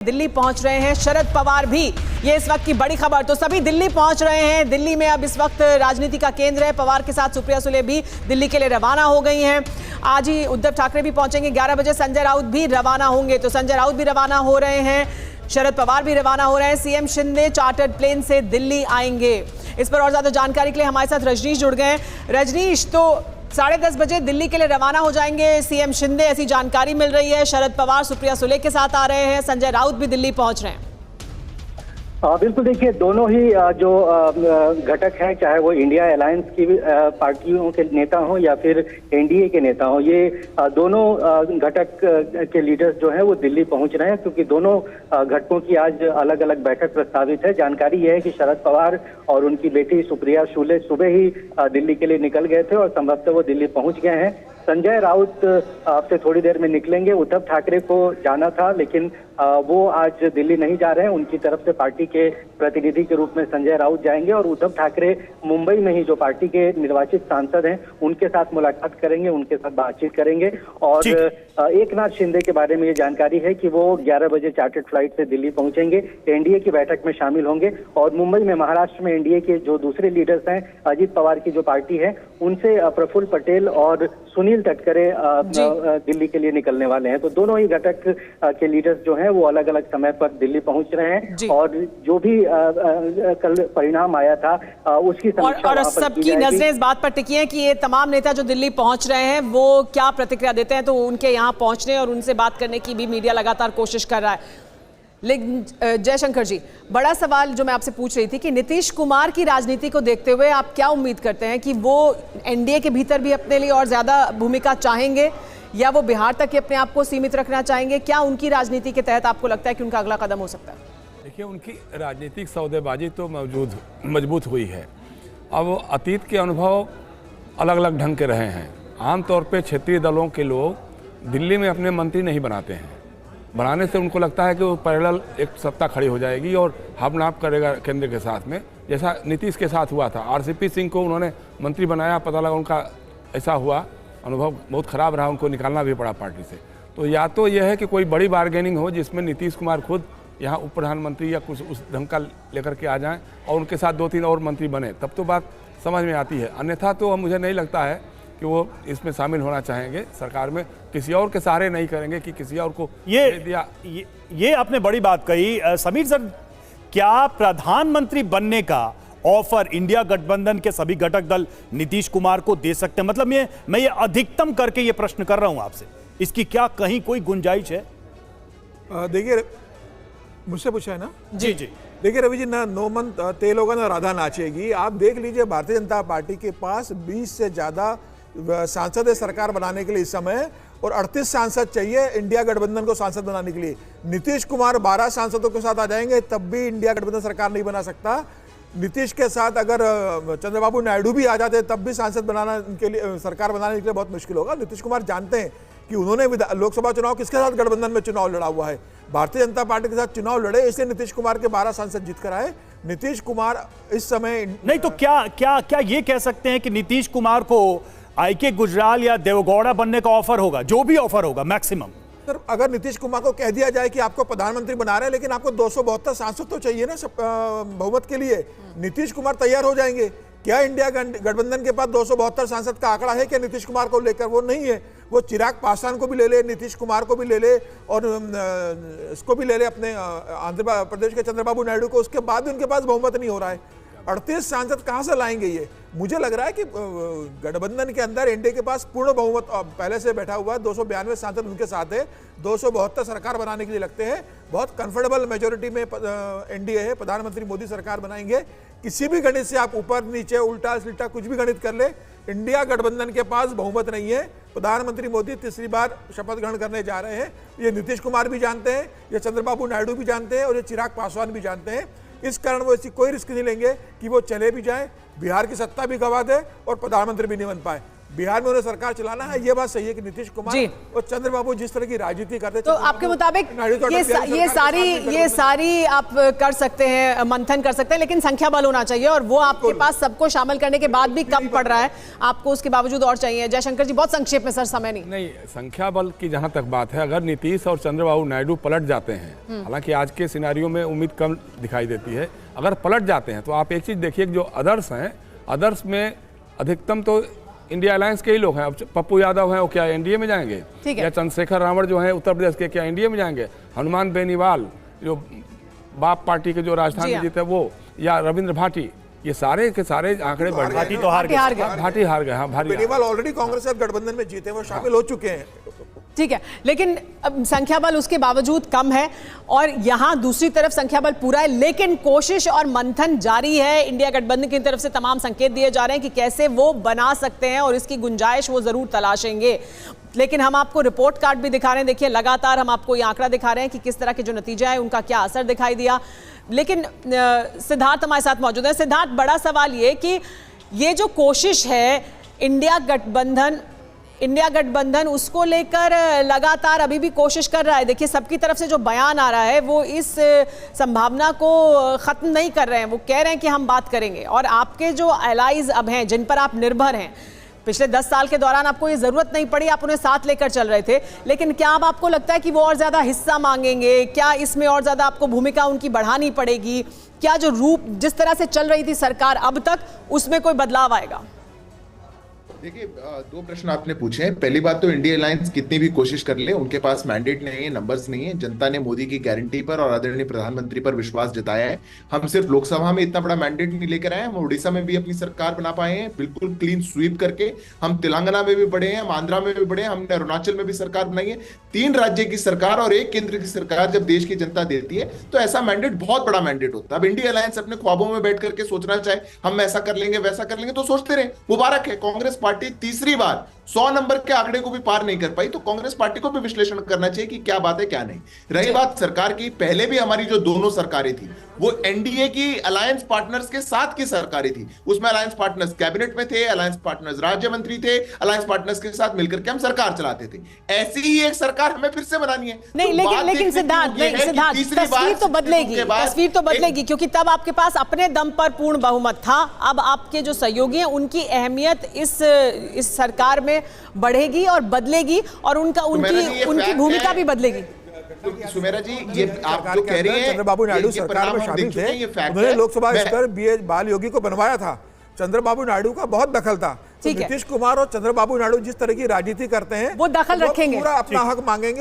दिल्ली पहुंच रहे हैं शरद पवार भी, ये इस वक्त की बड़ी खबर। तो सभी दिल्ली पहुंच रहे हैं। दिल्ली में अब इस वक्त राजनीति का केंद्र है। पवार के साथ सुप्रिया सुले भी दिल्ली के लिए रवाना हो गई हैं। आज ही उद्धव ठाकरे भी पहुंचेंगे। 11 बजे संजय राउत भी रवाना होंगे। तो संजय राउत भी रवाना हो रहे हैं, शरद पवार भी रवाना हो रहे हैं। सीएम शिंदे चार्टर्ड प्लेन से दिल्ली आएंगे। इस पर और ज्यादा जानकारी के लिए हमारे साथ रजनीश जुड़ गए हैं। रजनीश, तो 10:30 बजे दिल्ली के लिए रवाना हो जाएंगे सीएम शिंदे, ऐसी जानकारी मिल रही है। शरद पवार सुप्रिया सुले के साथ आ रहे हैं, संजय राउत भी दिल्ली पहुंच रहे हैं। बिल्कुल, देखिए दोनों ही जो घटक हैं, चाहे वो इंडिया अलायंस की पार्टियों के नेता हों या फिर एनडीए के नेता हों, ये दोनों घटक के लीडर्स जो हैं वो दिल्ली पहुंच रहे हैं, क्योंकि दोनों घटकों की आज अलग अलग बैठक प्रस्तावित है। जानकारी यह है कि शरद पवार और उनकी बेटी सुप्रिया सुले सुबह ही दिल्ली के लिए निकल गए थे और संभवतः वो दिल्ली पहुंच गए हैं। संजय राउत आपसे थोड़ी देर में निकलेंगे। उद्धव ठाकरे को जाना था, लेकिन वो आज दिल्ली नहीं जा रहे हैं। उनकी तरफ से पार्टी के प्रतिनिधि के रूप में संजय राउत जाएंगे और उद्धव ठाकरे मुंबई में ही जो पार्टी के निर्वाचित सांसद हैं उनके साथ मुलाकात करेंगे, उनके साथ बातचीत करेंगे। और एकनाथ शिंदे के बारे में ये जानकारी है कि वो 11 बजे चार्टर्ड फ्लाइट से दिल्ली पहुंचेंगे, एनडीए की बैठक में शामिल होंगे और मुंबई में महाराष्ट्र में एनडीए के जो दूसरे लीडर्स हैं, अजीत पवार की जो पार्टी है, उनसे प्रफुल्ल पटेल और सुनील तटकरे दिल्ली के लिए निकलने वाले हैं। तो दोनों ही घटक के लीडर्स जो हैं वो अलग अलग समय पर दिल्ली पहुंच रहे हैं और जो भी कल परिणाम आया था उसकी समीक्षा और सबकी नजरें इस बात पर टिकी हैं कि ये तमाम नेता जो दिल्ली पहुंच रहे हैं वो क्या प्रतिक्रिया देते हैं। तो उनके यहाँ पहुंचने और उनसे बात करने की भी मीडिया लगातार कोशिश कर रहा है। लेकिन जयशंकर जी, बड़ा सवाल जो मैं आपसे पूछ रही थी कि नीतीश कुमार की राजनीति को देखते हुए आप क्या उम्मीद करते हैं कि वो एनडीए के भीतर भी अपने लिए और ज्यादा भूमिका चाहेंगे या वो बिहार तक ही अपने आप को सीमित रखना चाहेंगे? क्या उनकी राजनीति के तहत आपको लगता है कि उनका अगला कदम हो सकता है? देखिए, उनकी राजनीतिक सौदेबाजी तो मजबूत हुई है। अब अतीत के अनुभव अलग अलग ढंग के रहे हैं। आमतौर पर क्षेत्रीय दलों के लोग दिल्ली में अपने मंत्री नहीं बनाते हैं। बनाने से उनको लगता है कि वो पैरेलल एक सत्ता खड़ी हो जाएगी और हाथ नाप करेगा केंद्र के साथ में, जैसा नीतीश के साथ हुआ था। आरसीपी सिंह को उन्होंने मंत्री बनाया, पता लगा उनका ऐसा हुआ, अनुभव बहुत खराब रहा, उनको निकालना भी पड़ा पार्टी से। तो या तो यह है कि कोई बड़ी बार्गेनिंग हो जिसमें नीतीश कुमार खुद यहाँ उप प्रधानमंत्री या कुछ उस ढंग का लेकर के आ जाएं और उनके साथ 2-3 और मंत्री बने, तब तो बात समझ में आती है। अन्यथा तो मुझे नहीं लगता है कि वो इसमें शामिल होना चाहेंगे सरकार में। किसी और के सहारे नहीं करेंगे कि किसी और को ये दिया। ये आपने बड़ी बात कही। समीर सर, क्या प्रधानमंत्री बनने का ऑफर इंडिया गठबंधन के सभी घटक दल नीतीश कुमार को दे सकते हैं? मतलब मैं ये अधिकतम करके ये प्रश्न कर रहा हूं आपसे, इसकी क्या कहीं कोई गुंजाइश है? देखिए, मुझसे पूछा है ना? जी जी। देखिए रवि जी, ना नोमन तेल होगा ना राधा नाचेगी। आप देख लीजिए, भारतीय जनता पार्टी के पास 20 से ज्यादा सांसद है सरकार बनाने के लिए इस समय, और 38 सांसद चाहिए इंडिया गठबंधन को सांसद बनाने के लिए। नीतीश कुमार 12 सांसदों के साथ आ जाएंगे तब भी इंडिया गठबंधन सरकार नहीं बना सकता। नीतीश के साथ अगर चंद्रबाबू नायडू भी आ जाते तब भी सांसद बनाना उनके लिए, सरकार बनाने के लिए बहुत मुश्किल होगा। नीतीश कुमार जानते हैं कि उन्होंने लोकसभा चुनाव किसके साथ गठबंधन में चुनाव लड़ा हुआ है, भारतीय जनता पार्टी के साथ चुनाव लड़े, इसलिए नीतीश कुमार के 12 सांसद जीत कर आए। नीतीश कुमार इस समय नहीं तो क्या ये कह सकते हैं कि नीतीश कुमार को आईके गुजराल या देवगौड़ा बनने का ऑफर होगा, जो भी ऑफर होगा मैक्सिमम? सर, अगर नीतीश कुमार को कह दिया जाए कि आपको प्रधानमंत्री बना रहे हैं, लेकिन आपको 272 सांसद तो चाहिए ना बहुमत के लिए, नीतीश कुमार तैयार हो जाएंगे क्या? इंडिया गठबंधन के पास 272 सांसद का आंकड़ा है क्या नीतीश कुमार को लेकर? वो नहीं है। वो चिराग पासवान को भी ले ले, नीतीश कुमार को भी ले ले और इसको भी ले ले, अपने आंध्र प्रदेश के चंद्रबाबू नायडू को, उसके बाद उनके पास बहुमत नहीं हो रहा है। 38 सांसद कहां से लाएंगे ये? मुझे लग रहा है कि गठबंधन के अंदर एनडीए के पास पूर्ण बहुमत पहले से बैठा हुआ है। 292 सांसद उनके साथ है, 272 सरकार बनाने के लिए लगते हैं। बहुत कंफर्टेबल मेजोरिटी में एनडीए है, प्रधानमंत्री मोदी सरकार बनाएंगे। किसी भी गणित से आप ऊपर नीचे उल्टा सील्टा कुछ भी गणित कर ले, इंडिया गठबंधन के पास बहुमत नहीं है। प्रधानमंत्री मोदी तीसरी बार शपथ ग्रहण करने जा रहे हैं। ये नीतीश कुमार भी जानते हैं, ये चंद्रबाबू नायडू भी जानते हैं और ये चिराग पासवान भी जानते हैं। इस कारण वो ऐसी कोई रिस्क नहीं लेंगे कि वो चले भी जाएं, बिहार की सत्ता भी गंवा दे और प्रधानमंत्री भी नहीं बन पाए। बिहार में उन्हें सरकार चलाना है। ये बात सही है कि नीतीश कुमार जी। और चंद्रबाबू जिस तरह की राजनीति करते, तो आपके मुताबिक ये सारी आप कर सकते हैं, मंथन कर सकते हैं, लेकिन संख्या बल होना चाहिए और वो आपके पास सबको शामिल करने के बाद भी कम पड़ रहा है, आपको उसके बावजूद और चाहिए। जयशंकर जी, बहुत संक्षेप में सर, समय नहीं। संख्या बल की जहां तक बात है, अगर नीतीश और चंद्रबाबू नायडू पलट जाते हैं, हालांकि आज के सिनेरियो में उम्मीद कम दिखाई देती है, अगर पलट जाते हैं तो आप एक चीज देखिए, जो अदर्स हैं, अदर्स में अधिकतम तो इंडिया अलायंस के ही लोग हैं। अब पप्पू यादव हैं, वो क्या एनडीए में जाएंगे? या चंद्रशेखर रावण जो हैं उत्तर प्रदेश के, क्या एनडीए में जाएंगे? हनुमान बेनीवाल जो बाप पार्टी के जो राजस्थान में जीते वो, या रविंद्र भाटी, ये सारे के सारे आंकड़े बढ़ गए। भाटी तो हार गए, भाटी हार गए। हाँ, बेनीवाल ऑलरेडी कांग्रेस के गठबंधन में जीते, वो शामिल हो चुके हैं। ठीक है, लेकिन अब संख्या बल उसके बावजूद कम है और यहां दूसरी तरफ संख्या बल पूरा है, लेकिन कोशिश और मंथन जारी है। इंडिया गठबंधन की तरफ से तमाम संकेत दिए जा रहे हैं कि कैसे वो बना सकते हैं और इसकी गुंजाइश वो जरूर तलाशेंगे। लेकिन हम आपको रिपोर्ट कार्ड भी दिखा रहे हैं, देखिए लगातार हम आपको ये आंकड़ा दिखा रहे हैं कि किस तरह के जो नतीजा है उनका क्या असर दिखाई दिया। लेकिन सिद्धार्थ हमारे साथ मौजूद है। सिद्धार्थ, बड़ा सवाल ये कि ये जो कोशिश है इंडिया गठबंधन उसको लेकर लगातार अभी भी कोशिश कर रहा है। देखिए, सबकी तरफ से जो बयान आ रहा है वो इस संभावना को ख़त्म नहीं कर रहे हैं। वो कह रहे हैं कि हम बात करेंगे, और आपके जो एलाइज अब हैं, जिन पर आप निर्भर हैं, पिछले 10 साल के दौरान आपको ये ज़रूरत नहीं पड़ी, आप उन्हें साथ लेकर चल रहे थे, लेकिन क्या अब आपको लगता है कि वो और ज़्यादा हिस्सा मांगेंगे? क्या इसमें और ज़्यादा आपको भूमिका उनकी बढ़ानी पड़ेगी? क्या जो रूप जिस तरह से चल रही थी सरकार अब तक, उसमें कोई बदलाव आएगा? देखिए, दो प्रश्न आपने पूछे हैं। पहली बात तो इंडिया अलायंस कितनी भी कोशिश कर ले, उनके पास मैंडेट नहीं है, नंबर्स नहीं है। जनता ने मोदी की गारंटी पर और आदरणीय प्रधानमंत्री पर विश्वास जताया है। हम सिर्फ लोकसभा में इतना बड़ा मैंडेट नहीं लेकर आए, हम उड़ीसा में भी अपनी सरकार बना पाए हैं बिल्कुल क्लीन स्वीप करके। हम तेलंगाना में भी बढ़े हैं, हम आंध्रा में भी बढ़े हैं, हमने अरुणाचल में भी सरकार बनाई है। 3 राज्य की सरकार और 1 केंद्र की सरकार जब देश की जनता देती है तो ऐसा मैंडेट बहुत बड़ा मैंडेट होता है। अब इंडिया अलायंस अपने ख्वाबों में बैठ करके सोचना चाहे हम ऐसा कर लेंगे वैसा कर लेंगे तो सोचते रहे। मुबारक है, कांग्रेस पार्टी तीसरी बार 100 नंबर के आंकड़े को भी पार नहीं कर पाई, तो कांग्रेस पार्टी को भी विश्लेषण करना चाहिए कि क्या बात है क्या नहीं। रही बात सरकार की, पहले भी हमारी जो दोनों सरकारें थी वो एनडीए की अलायंस पार्टनर्स के साथ की सरकारें थी। उसमें अलायंस पार्टनर्स कैबिनेट में थे, अलायंस पार्टनर्स राज्य मंत्री थे, अलायंस पार्टनर्स के साथ मिलकर के हम सरकार चलाते थे। ऐसी ही एक सरकार हमें फिर से बनानी है। नहीं, लेकिन सिद्धार्थ, तस्वीर तो बदलेगी, क्योंकि तब आपके पास अपने दम पर पूर्ण बहुमत था। अब आपके जो सहयोगी हैं उनकी अहमियत इस सरकार में बढ़ेगी और बदलेगी, और उनकी भूमिका भी बदलेगी। सुमेरा जी, ये आप जो कह रही हैं, चंद्रबाबू नायडू सरकार में शामिल थे, उन्होंने लोकसभा स्पीकर BH बाल योगी को बनवाया था। चंद्रबाबू नायडू का बहुत दखल था। तो नीतीश कुमार और चंद्रबाबू नायडू जिस तरह की राजनीति करते हैं, वो दखल रखेंगे, पूरा अपना हक मांगेंगे।